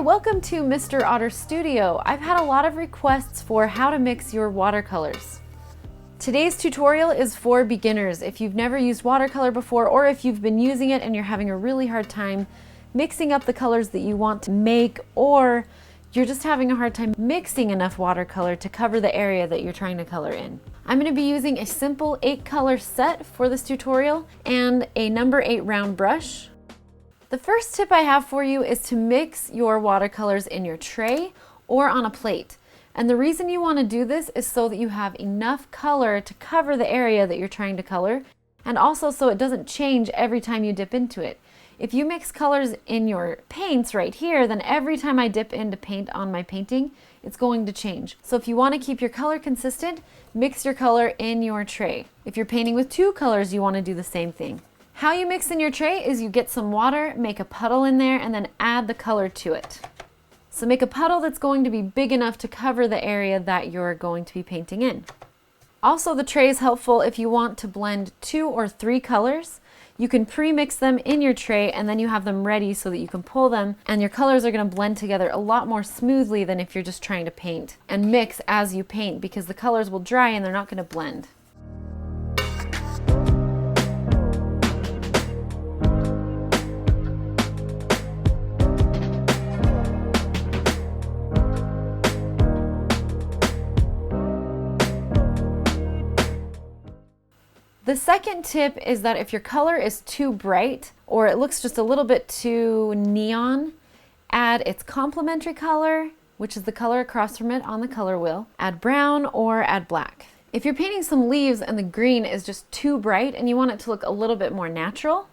welcome to Mr. Otter Studio. I've had a lot of requests for how to mix your watercolors. Today's tutorial is for beginners. If you've never used watercolor before, or if you've been using it and you're having a really hard time mixing up the colors that you want to make, or you're just having a hard time mixing enough watercolor to cover the area that you're trying to color in. I'm going to be using a simple 8-color set for this tutorial and a number 8 round brush. The first tip I have for you is to mix your watercolors in your tray or on a plate. And the reason you want to do this is so that you have enough color to cover the area that you're trying to color, and also so it doesn't change every time you dip into it. If you mix colors in your paints right here, then every time I dip into paint on my painting, it's going to change. So if you want to keep your color consistent, mix your color in your tray. If you're painting with 2 colors, you want to do the same thing. How you mix in your tray is you get some water, make a puddle in there, and then add the color to it. So make a puddle that's going to be big enough to cover the area that you're going to be painting in. Also, the tray is helpful if you want to blend 2 or 3 colors. You can pre-mix them in your tray and then you have them ready so that you can pull them, and your colors are going to blend together a lot more smoothly than if you're just trying to paint and mix as you paint, because the colors will dry and they're not going to blend. The second tip is that if your color is too bright or it looks just a little bit too neon, add its complementary color, which is the color across from it on the color wheel. Add brown or add black. If you're painting some leaves and the green is just too bright and you want it to look a little bit more natural,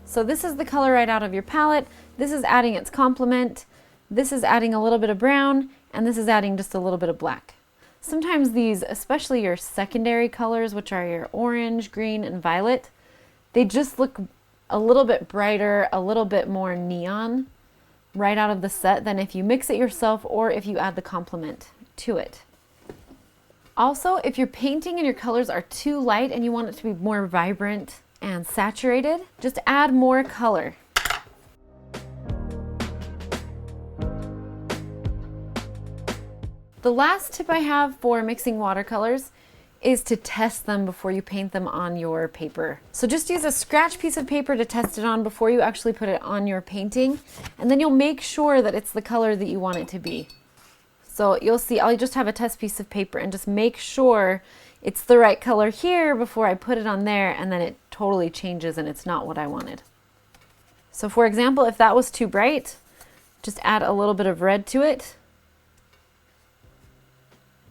so this is the color right out of your palette. This is adding its complement. This is adding a little bit of brown, and this is adding just a little bit of black. Sometimes these, especially your secondary colors, which are your orange, green, and violet, they just look a little bit brighter, a little bit more neon right out of the set than if you mix it yourself or if you add the complement to it. Also, if your painting and your colors are too light and you want it to be more vibrant and saturated, just add more color. The last tip I have for mixing watercolors is to test them before you paint them on your paper. So just use a scratch piece of paper to test it on before you actually put it on your painting, and then you'll make sure that it's the color that you want it to be. So you'll see I'll just have a test piece of paper and just make sure it's the right color here before I put it on there, and then it totally changes and it's not what I wanted. So for example, if that was too bright, just add a little bit of red to it,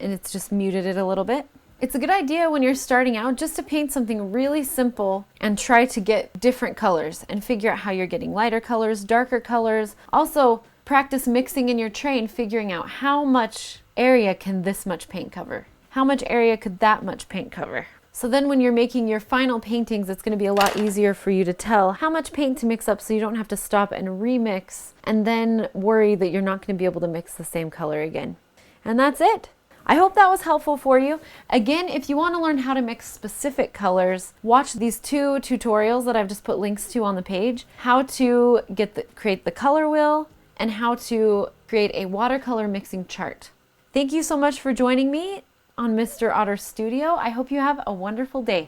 and it's just muted it a little bit. It's a good idea when you're starting out just to paint something really simple and try to get different colors and figure out how you're getting lighter colors, darker colors. Also, practice mixing in your tray and figuring out how much area can this much paint cover. How much area could that much paint cover? So then when you're making your final paintings, it's going to be a lot easier for you to tell how much paint to mix up, so you don't have to stop and remix and then worry that you're not going to be able to mix the same color again. And that's it. I hope that was helpful for you. Again, if you want to learn how to mix specific colors, watch these 2 tutorials that I've just put links to on the page: how to create the color wheel and how to create a watercolor mixing chart. Thank you so much for joining me on Mr. Otter Studio. I hope you have a wonderful day.